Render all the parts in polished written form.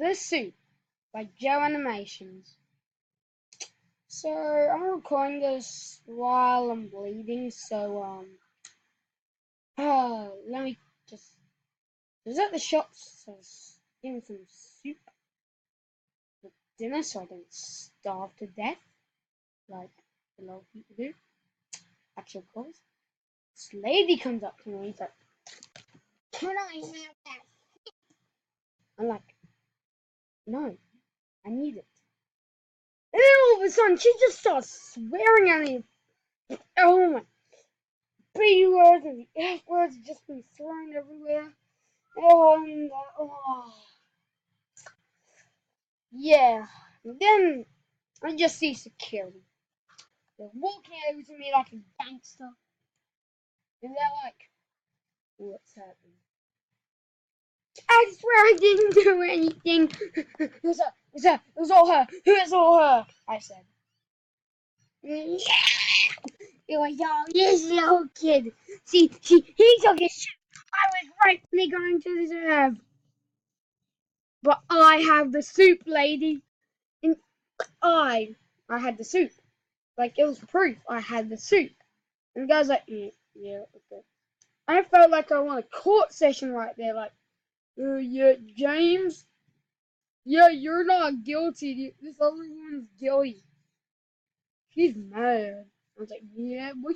The Soup by Joe Animations. So I'm recording this while I'm bleeding, so let me just I was at the shops, so I was getting some soup for dinner so I don't starve to death like a lot of people do. Actual cause. This lady comes up to me, he's like, "Can I have that?" I'm like, "No, I need it." And then all of a sudden she just starts swearing at me. Oh my B words and the F words have just been thrown everywhere. And yeah. And then I just see security. They're walking over to me like a gangster. And they're like, "What's happening?" I swear I didn't do anything. It was her. It was her. It was all her. It was all her. I said. Yeah. It was all this little kid. See, he took his shit. I was rightfully going to deserve. But I have the soup, lady. And I had the soup. Like, it was proof I had the soup. And the guy's like, yeah, okay. I felt like I won a court session right there. Like, yeah, James, yeah, you're not guilty. This other one's guilty. She's mad. I was like, yeah, boy.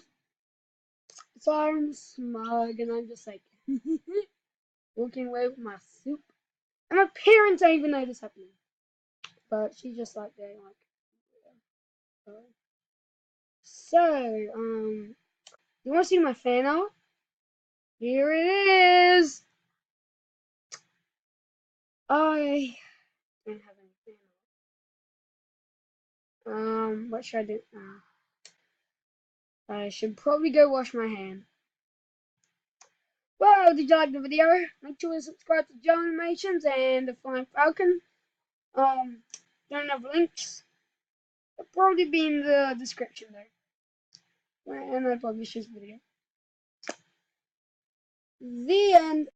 So I'm smug, and I'm just like, walking away with my soup. And my parents don't even know this happening. But she's just like, they're like, yeah. So, you want to see my fan art? Here it is. I don't have any fan art. What should I do? I should probably go wash my hand. Well, did you like the video? Make sure to subscribe to Joe Animations and the Flying Falcon. Don't have links. They'll probably be in the description though. When I publish this video. The end.